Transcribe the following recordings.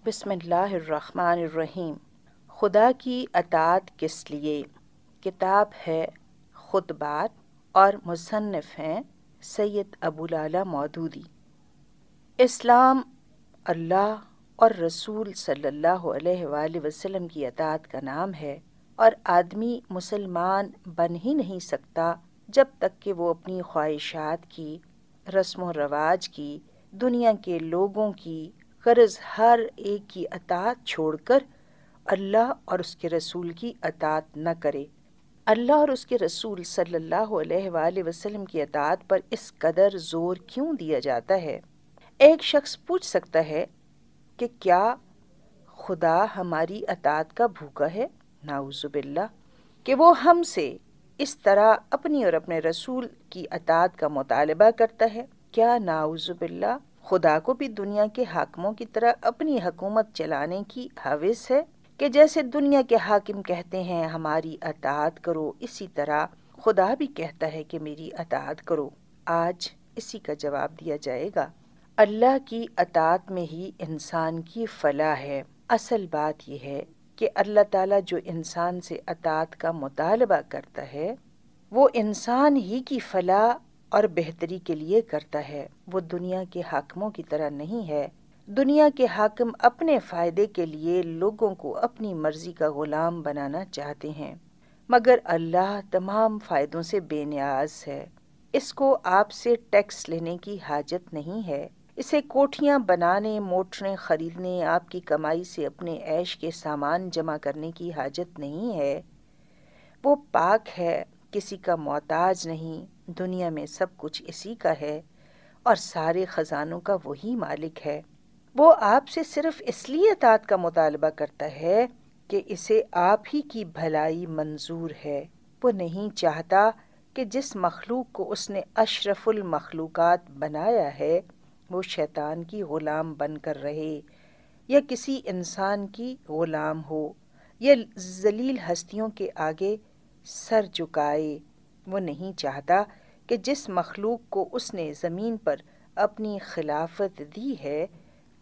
بسم اللہ الرحمن الرحیم۔ خدا کی اطاعت کس لیے؟ کتاب ہے خطبات اور مصنف ہیں سید ابوالعلا مودودی۔ اسلام اللہ اور رسول صلی اللہ علیہ وآلہ وسلم کی اطاعت کا نام ہے، اور آدمی مسلمان بن ہی نہیں سکتا جب تک کہ وہ اپنی خواہشات کی، رسم و رواج کی، دنیا کے لوگوں کی، غرض ہر ایک کی اطاعت چھوڑ کر اللہ اور اس کے رسول کی اطاعت نہ کرے۔ اللہ اور اس کے رسول صلی اللہ علیہ وآلہ وسلم کی اطاعت پر اس قدر زور کیوں دیا جاتا ہے؟ ایک شخص پوچھ سکتا ہے کہ کیا خدا ہماری اطاعت کا بھوکا ہے؟ نعوذ باللہ، کہ وہ ہم سے اس طرح اپنی اور اپنے رسول کی اطاعت کا مطالبہ کرتا ہے؟ کیا نعوذ باللہ خدا کو بھی دنیا کے حاکموں کی طرح اپنی حکومت چلانے کی ہوس ہے کہ جیسے دنیا کے حاکم کہتے ہیں ہماری اطاعت کرو، اسی طرح خدا بھی کہتا ہے کہ میری اطاعت کرو؟ آج اسی کا جواب دیا جائے گا۔ اللہ کی اطاعت میں ہی انسان کی فلاح ہے۔ اصل بات یہ ہے کہ اللہ تعالیٰ جو انسان سے اطاعت کا مطالبہ کرتا ہے وہ انسان ہی کی فلاح اور بہتری کے لیے کرتا ہے، وہ دنیا کے حاکموں کی طرح نہیں ہے۔ دنیا کے حاکم اپنے فائدے کے لیے لوگوں کو اپنی مرضی کا غلام بنانا چاہتے ہیں، مگر اللہ تمام فائدوں سے بے نیاز ہے۔ اس کو آپ سے ٹیکس لینے کی حاجت نہیں ہے، اسے کوٹھیاں بنانے، موٹریں خریدنے، آپ کی کمائی سے اپنے عیش کے سامان جمع کرنے کی حاجت نہیں ہے۔ وہ پاک ہے، کسی کا محتاج نہیں، دنیا میں سب کچھ اسی کا ہے اور سارے خزانوں کا وہی مالک ہے۔ وہ آپ سے صرف اس لیے اطاعت کا مطالبہ کرتا ہے کہ اسے آپ ہی کی بھلائی منظور ہے۔ وہ نہیں چاہتا کہ جس مخلوق کو اس نے اشرف المخلوقات بنایا ہے وہ شیطان کی غلام بن کر رہے، یا کسی انسان کی غلام ہو، یا ذلیل ہستیوں کے آگے سر جھکائے۔ وہ نہیں چاہتا کہ جس مخلوق کو اس نے زمین پر اپنی خلافت دی ہے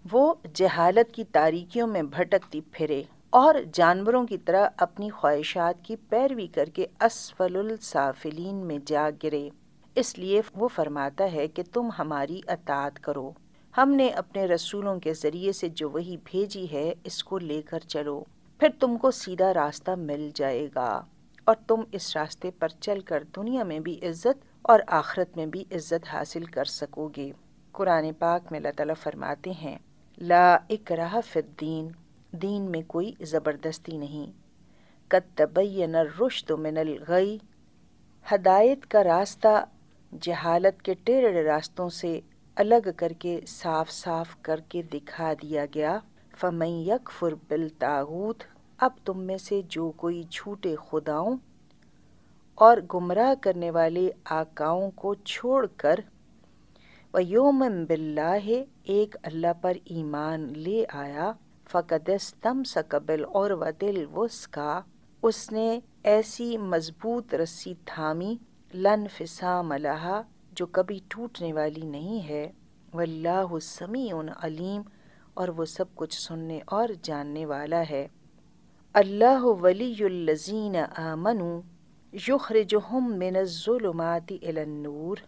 وہ جہالت کی تاریکیوں میں بھٹکتی پھرے اور جانوروں کی طرح اپنی خواہشات کی پیروی کر کے اسفل السافلین میں جا گرے۔ اس لیے وہ فرماتا ہے کہ تم ہماری اطاعت کرو، ہم نے اپنے رسولوں کے ذریعے سے جو وحی بھیجی ہے اس کو لے کر چلو، پھر تم کو سیدھا راستہ مل جائے گا اور تم اس راستے پر چل کر دنیا میں بھی عزت اور آخرت میں بھی عزت حاصل کر سکو گے۔ قرآن پاک میں اللہ تعالیٰ فرماتے ہیں لا اکراہ فی الدین، دین میں کوئی زبردستی نہیں۔ قد تبین الرشد من الغی، ہدایت کا راستہ جہالت کے ٹیڑھے راستوں سے الگ کر کے صاف صاف کر کے دکھا دیا گیا۔ فمن یکفر بالطاغوت، اب تم میں سے جو کوئی جھوٹے خداؤں اور گمراہ کرنے والے آقاؤں کو چھوڑ کر وَيُؤْمِن بِاللَّهِ، ایک اللہ پر ایمان لے آیا، فَقَدِ اسْتَمْسَكَ بِالْعُرْوَةِ الْوُثْقَىٰ، اس نے ایسی مضبوط رسی تھامی لَا انفصام لَهَا، جو کبھی ٹوٹنے والی نہیں ہے۔ وَاللَّهُ سَمِيعٌ عَلِيمٌ، اور وہ سب کچھ سننے اور جاننے والا ہے۔ اللہ ولی الذین آمنوا یخرجہم من الظلمات الی النور،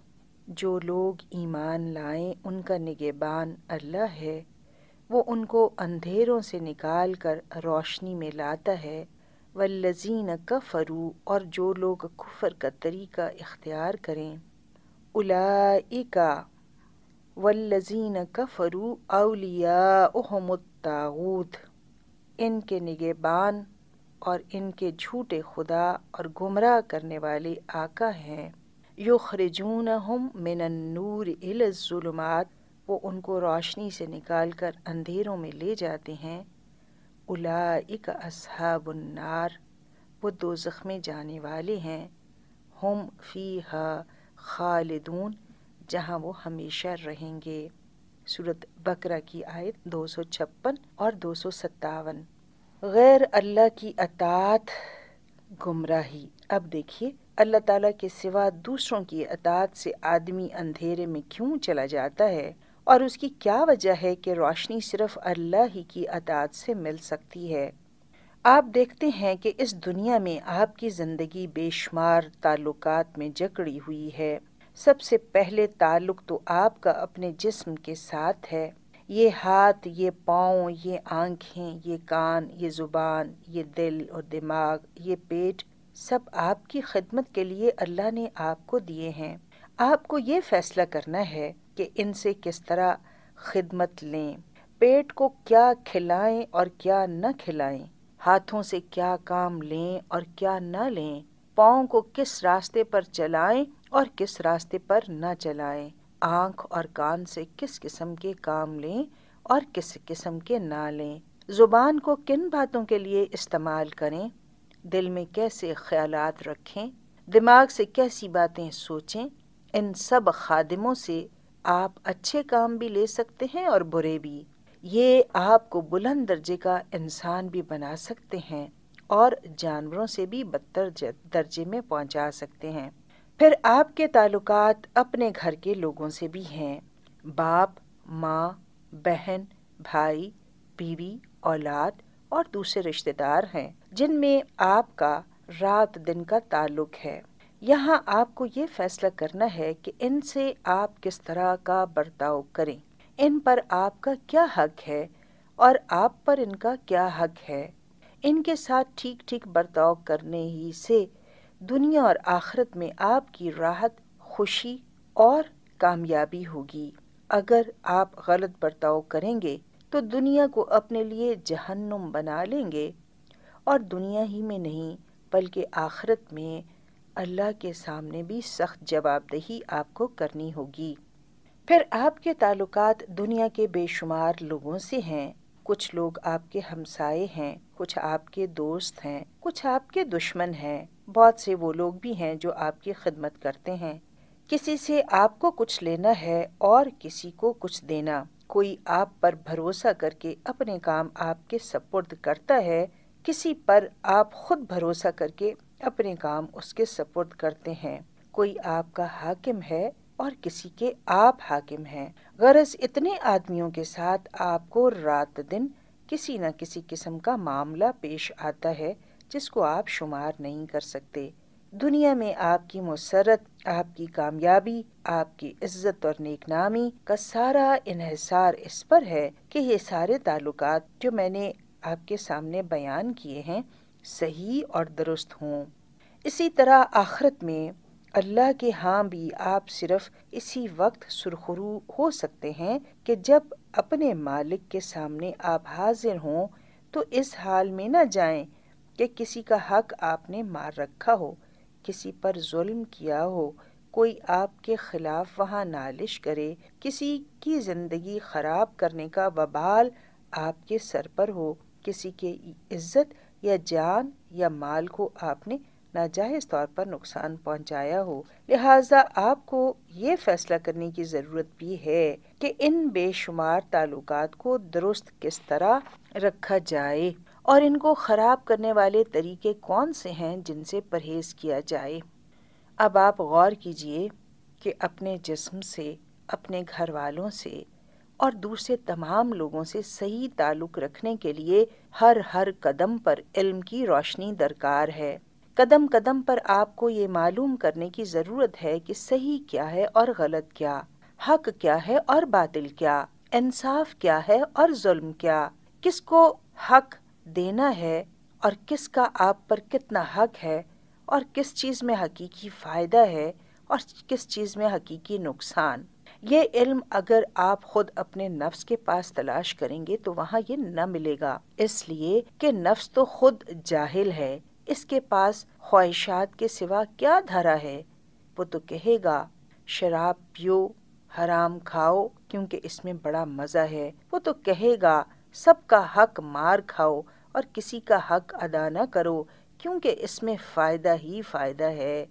جو لوگ ایمان لائیں ان کا نگہبان اللہ ہے، وہ ان کو اندھیروں سے نکال کر روشنی میں لاتا ہے۔ والذین کفروا، اور جو لوگ کفر کا طریقہ اختیار کریں، اولئک والذین کفروا اولیاؤہم الطاغوت، ان کے نگہبان اور ان کے جھوٹے خدا اور گمراہ کرنے والے آقا ہیں۔ یخرجونہم من النور الی الظلمات، وہ ان کو روشنی سے نکال کر اندھیروں میں لے جاتے ہیں۔ اولئک اصحاب النار، وہ دوزخ میں جانے والے ہیں۔ ہم فیہا خالدون، جہاں وہ ہمیشہ رہیں گے۔ سورۃ بقرہ کی آیت 256 اور 257۔ غیر اللہ کی اطاعت گمراہی۔ اب دیکھیے اللہ تعالیٰ کے سوا دوسروں کی اطاعت سے آدمی اندھیرے میں کیوں چلا جاتا ہے اور اس کی کیا وجہ ہے کہ روشنی صرف اللہ ہی کی اطاعت سے مل سکتی ہے۔ آپ دیکھتے ہیں کہ اس دنیا میں آپ کی زندگی بے شمار تعلقات میں جکڑی ہوئی ہے۔ سب سے پہلے تعلق تو آپ کا اپنے جسم کے ساتھ ہے۔ یہ ہاتھ، یہ پاؤں، یہ آنکھیں، یہ کان، یہ زبان، یہ دل اور دماغ، یہ پیٹ، سب آپ کی خدمت کے لیے اللہ نے آپ کو دیے ہیں۔ آپ کو یہ فیصلہ کرنا ہے کہ ان سے کس طرح خدمت لیں۔ پیٹ کو کیا کھلائیں اور کیا نہ کھلائیں، ہاتھوں سے کیا کام لیں اور کیا نہ لیں، پاؤں کو کس راستے پر چلائیں اور کس راستے پر نہ چلائیں، آنکھ اور کان سے کس قسم کے کام لیں اور کس قسم کے نہ لیں، زبان کو کن باتوں کے لیے استعمال کریں، دل میں کیسے خیالات رکھیں، دماغ سے کیسی باتیں سوچیں۔ ان سب خادموں سے آپ اچھے کام بھی لے سکتے ہیں اور برے بھی۔ یہ آپ کو بلند درجے کا انسان بھی بنا سکتے ہیں اور جانوروں سے بھی بدتر درجے میں پہنچا سکتے ہیں۔ پھر آپ کے تعلقات اپنے گھر کے لوگوں سے بھی ہیں۔ باپ، ماں، بہن، بھائی، بیوی، اولاد اور دوسرے رشتہ دار ہیں جن میں آپ کا رات دن کا تعلق ہے۔ یہاں آپ کو یہ فیصلہ کرنا ہے کہ ان سے آپ کس طرح کا برتاؤ کریں، ان پر آپ کا کیا حق ہے اور آپ پر ان کا کیا حق ہے۔ ان کے ساتھ ٹھیک ٹھیک برتاؤ کرنے ہی سے دنیا اور آخرت میں آپ کی راحت، خوشی اور کامیابی ہوگی۔ اگر آپ غلط برتاؤ کریں گے تو دنیا کو اپنے لیے جہنم بنا لیں گے، اور دنیا ہی میں نہیں بلکہ آخرت میں اللہ کے سامنے بھی سخت جواب دہی آپ کو کرنی ہوگی۔ پھر آپ کے تعلقات دنیا کے بے شمار لوگوں سے ہیں۔ کچھ لوگ آپ کے ہمسائے ہیں، کچھ آپ کے دوست ہیں، کچھ آپ کے دشمن ہیں، بہت سے وہ لوگ بھی ہیں جو آپ کی خدمت کرتے ہیں۔ کسی سے آپ کو کچھ لینا ہے اور کسی کو کچھ دینا۔ کوئی آپ پر بھروسہ کر کے اپنے کام آپ کے سپرد کرتا ہے، کسی پر آپ خود بھروسہ کر کے اپنے کام اس کے سپرد کرتے ہیں۔ کوئی آپ کا حاکم ہے اور کسی کے آپ حاکم ہیں۔ غرض اتنے آدمیوں کے ساتھ آپ کو رات دن کسی نہ کسی قسم کا معاملہ پیش آتا ہے جس کو آپ شمار نہیں کر سکتے۔ دنیا میں آپ کی مسرت، آپ کی کامیابی، آپ کی عزت اور نیک نامی کا سارا انحصار اس پر ہے کہ یہ سارے تعلقات جو میں نے آپ کے سامنے بیان کیے ہیں صحیح اور درست ہوں۔ اسی طرح آخرت میں اللہ کے ہاں بھی آپ صرف اسی وقت سرخرو ہو سکتے ہیں کہ جب اپنے مالک کے سامنے آپ حاضر ہوں تو اس حال میں نہ جائیں کہ کسی کا حق آپ نے مار رکھا ہو، کسی پر ظلم کیا ہو، کوئی آپ کے خلاف وہاں نالش کرے، کسی کی زندگی خراب کرنے کا وبال آپ کے سر پر ہو، کسی کی عزت یا جان یا مال کو آپ نے ناجائز طور پر نقصان پہنچایا ہو۔ لہٰذا آپ کو یہ فیصلہ کرنے کی ضرورت بھی ہے کہ ان بے شمار تعلقات کو درست کس طرح رکھا جائے اور ان کو خراب کرنے والے طریقے کون سے ہیں جن سے پرہیز کیا جائے۔ اب آپ غور کیجئے کہ اپنے جسم سے، اپنے گھر والوں سے اور دوسرے تمام لوگوں سے صحیح تعلق رکھنے کے لیے ہر قدم پر علم کی روشنی درکار ہے۔ قدم قدم پر آپ کو یہ معلوم کرنے کی ضرورت ہے کہ صحیح کیا ہے اور غلط کیا، حق کیا ہے اور باطل کیا، انصاف کیا ہے اور ظلم کیا، کس کو حق دینا ہے اور کس کا آپ پر کتنا حق ہے، اور کس چیز میں حقیقی فائدہ ہے اور کس چیز میں حقیقی نقصان۔ یہ علم اگر آپ خود اپنے نفس کے پاس تلاش کریں گے تو وہاں یہ نہ ملے گا، اس لیے کہ نفس تو خود جاہل ہے، اس کے پاس خواہشات کے سوا کیا دھرا ہے۔ وہ تو کہے گا شراب پیو، حرام کھاؤ کیونکہ اس میں بڑا مزہ ہے، وہ تو کہے گا سب کا حق مار کھاؤ اور کسی کا حق ادا نہ کرو کیونکہ اس میں فائدہ ہی فائدہ ہے،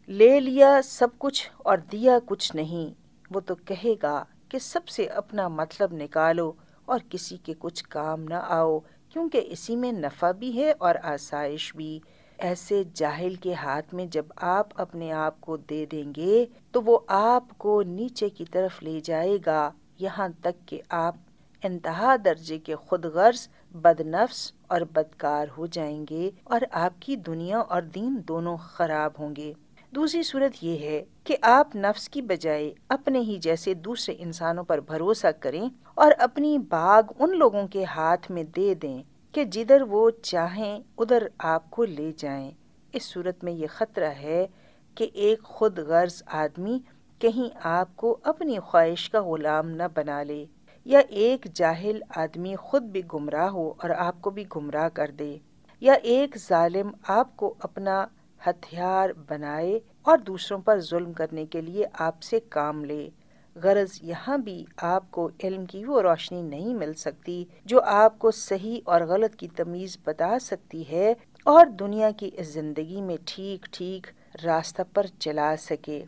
لے لیا سب کچھ اور دیا کچھ نہیں۔ وہ تو کہے گا کہ سب سے اپنا مطلب نکالو اور کسی کے کچھ کام نہ آؤ کیونکہ اسی میں نفع بھی ہے اور آسائش بھی۔ ایسے جاہل کے ہاتھ میں جب آپ اپنے آپ کو دے دیں گے تو وہ آپ کو نیچے کی طرف لے جائے گا یہاں تک کہ آپ انتہا درجے کے خود غرض، بد نفس اور بدکار ہو جائیں گے اور آپ کی دنیا اور دین دونوں خراب ہوں گے۔ دوسری صورت یہ ہے کہ آپ نفس کی بجائے اپنے ہی جیسے دوسرے انسانوں پر بھروسہ کریں اور اپنی باغ ان لوگوں کے ہاتھ میں دے دیں کہ جدھر وہ چاہیں ادھر آپ کو لے جائیں۔ اس صورت میں یہ خطرہ ہے کہ ایک خود غرض آدمی کہیں آپ کو اپنی خواہش کا غلام نہ بنا لے، یا ایک جاہل آدمی خود بھی گمراہ ہو اور آپ کو بھی گمراہ کر دے، یا ایک ظالم آپ کو اپنا ہتھیار بنائے اور دوسروں پر ظلم کرنے کے لیے آپ سے کام لے۔ غرض یہاں بھی آپ کو علم کی وہ روشنی نہیں مل سکتی جو آپ کو صحیح اور غلط کی تمیز بتا سکتی ہے اور دنیا کی اس زندگی میں ٹھیک ٹھیک راستہ پر چلا سکے۔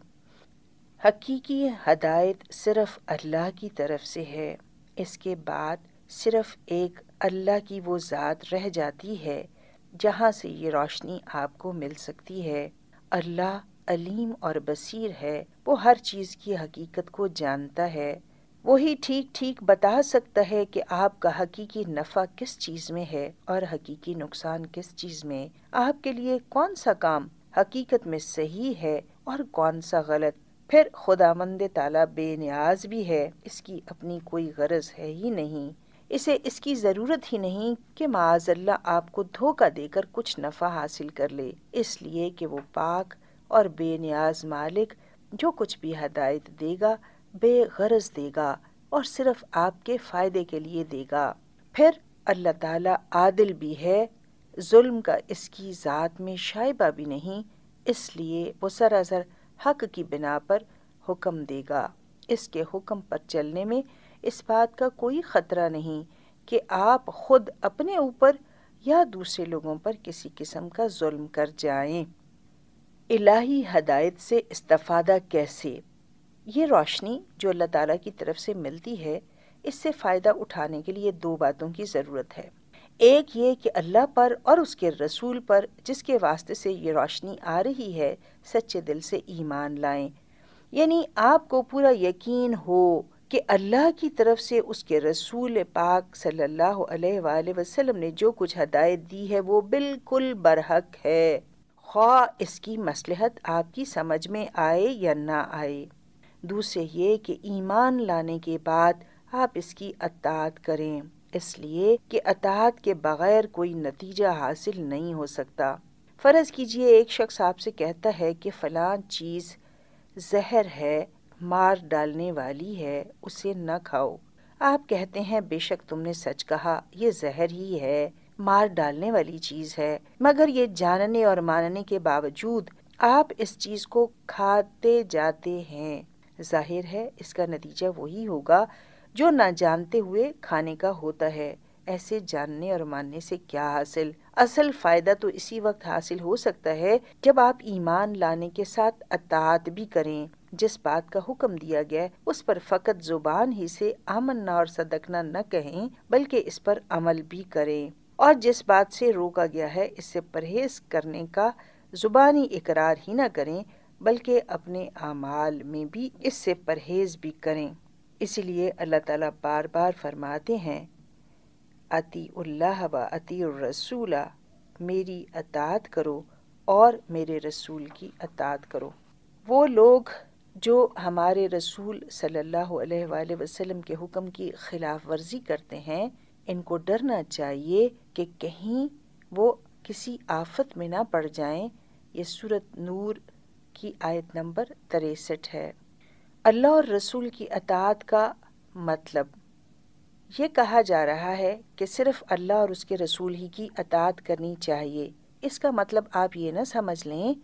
حقیقی ہدایت صرف اللہ کی طرف سے ہے۔ اس کے بعد صرف ایک اللہ کی وہ ذات رہ جاتی ہے جہاں سے یہ روشنی آپ کو مل سکتی ہے۔ اللہ علیم اور بصیر ہے، وہ ہر چیز کی حقیقت کو جانتا ہے۔ وہی ٹھیک ٹھیک بتا سکتا ہے کہ آپ کا حقیقی نفع کس چیز میں ہے اور حقیقی نقصان کس چیز میں۔ آپ کے لیے کون سا کام حقیقت میں صحیح ہے اور کون سا غلط۔ پھر خداوند تعالیٰ بے نیاز بھی ہے، اس کی اپنی کوئی غرض ہے ہی نہیں، اسے اس کی ضرورت ہی نہیں کہ معاذ اللہ آپ کو دھوکہ دے کر کچھ نفع حاصل کر لے، اس لیے کہ وہ پاک اور بے نیاز مالک جو کچھ بھی ہدایت دے گا بے غرض دے گا اور صرف آپ کے فائدے کے لیے دے گا۔ پھر اللہ تعالیٰ عادل بھی ہے، ظلم کا اس کی ذات میں شائبہ بھی نہیں، اس لیے وہ سراسر حق کی بنا پر حکم دے گا۔ اس کے حکم پر چلنے میں اس بات کا کوئی خطرہ نہیں کہ آپ خود اپنے اوپر یا دوسرے لوگوں پر کسی قسم کا ظلم کر جائیں۔ الہی ہدایت سے استفادہ کیسے؟ یہ روشنی جو اللہ تعالیٰ کی طرف سے ملتی ہے، اس سے فائدہ اٹھانے کے لیے دو باتوں کی ضرورت ہے۔ ایک یہ کہ اللہ پر اور اس کے رسول پر جس کے واسطے سے یہ روشنی آ رہی ہے سچے دل سے ایمان لائیں، یعنی آپ کو پورا یقین ہو کہ اللہ کی طرف سے اس کے رسول پاک صلی اللہ علیہ وآلہ وسلم نے جو کچھ ہدایت دی ہے وہ بالکل برحق ہے، خواہ اس کی مصلحت آپ کی سمجھ میں آئے یا نہ آئے۔ دوسرے یہ کہ ایمان لانے کے بعد آپ اس کی اطاعت کریں، اس لیے کہ اطاعت کے بغیر کوئی نتیجہ حاصل نہیں ہو سکتا۔ فرض کیجئے ایک شخص آپ سے کہتا ہے کہ فلاں چیز زہر ہے، مار ڈالنے والی ہے، اسے نہ کھاؤ۔ آپ کہتے ہیں بے شک تم نے سچ کہا، یہ زہر ہی ہے، مار ڈالنے والی چیز ہے، مگر یہ جاننے اور ماننے کے باوجود آپ اس چیز کو کھاتے جاتے ہیں۔ ظاہر ہے اس کا نتیجہ وہی ہوگا جو نہ جانتے ہوئے کھانے کا ہوتا ہے۔ ایسے جاننے اور ماننے سے کیا حاصل؟ اصل فائدہ تو اسی وقت حاصل ہو سکتا ہے جب آپ ایمان لانے کے ساتھ اطاعت بھی کریں، جس بات کا حکم دیا گیا اس پر فقط زبان ہی سے آمنا اور صدقنا نہ کہیں بلکہ اس پر عمل بھی کریں، اور جس بات سے روکا گیا ہے اس سے پرہیز کرنے کا زبانی اقرار ہی نہ کریں بلکہ اپنے اعمال میں بھی اس سے پرہیز بھی کریں۔ اسی لیے اللہ تعالیٰ بار بار فرماتے ہیں اطیعوا اللہ و اطیعوا الرسول، میری اطاعت کرو اور میرے رسول کی اطاعت کرو۔ وہ لوگ جو ہمارے رسول صلی اللہ علیہ وآلہ وسلم کے حکم کی خلاف ورزی کرتے ہیں، ان کو ڈرنا چاہیے کہ کہیں وہ کسی آفت میں نہ پڑ جائیں۔ یہ سورۃ نور کی آیت نمبر 63 ہے۔ اللہ اور رسول کی اطاعت کا مطلب یہ کہا جا رہا ہے کہ صرف اللہ اور اس کے رسول ہی کی اطاعت کرنی چاہیے۔ اس کا مطلب آپ یہ نہ سمجھ لیں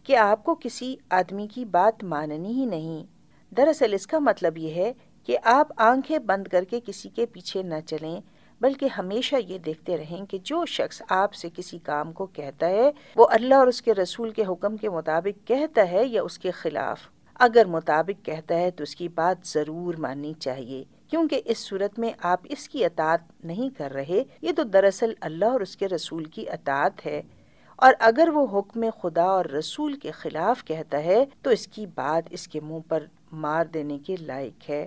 کہ آپ کو کسی آدمی کی بات ماننی ہی نہیں۔ دراصل اس کا مطلب یہ ہے کہ آپ آنکھیں بند کر کے کسی کے پیچھے نہ چلیں بلکہ ہمیشہ یہ دیکھتے رہیں کہ جو شخص آپ سے کسی کام کو کہتا ہے وہ اللہ اور اس کے رسول کے حکم کے مطابق کہتا ہے یا اس کے خلاف۔ اگر مطابق کہتا ہے تو اس کی بات ضرور ماننی چاہیے، کیونکہ اس صورت میں آپ اس کی اطاعت نہیں کر رہے، یہ تو دراصل اللہ اور اس کے رسول کی اطاعت ہے، اور اگر وہ حکم خدا اور رسول کے خلاف کہتا ہے تو اس کی بات اس کے منہ پر مار دینے کے لائق ہے،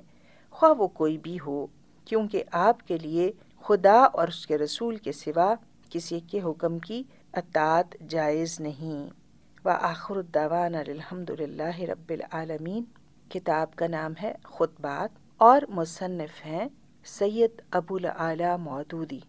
خواہ وہ کوئی بھی ہو، کیونکہ آپ کے لیے خدا اور اس کے رسول کے سوا کسی کے حکم کی اطاعت جائز نہیں۔ وآخر الدعوانا الحمد للہ رب العالمین۔ کتاب کا نام ہے خطبات اور مصنف ہیں سید ابو العالیٰ مودودی۔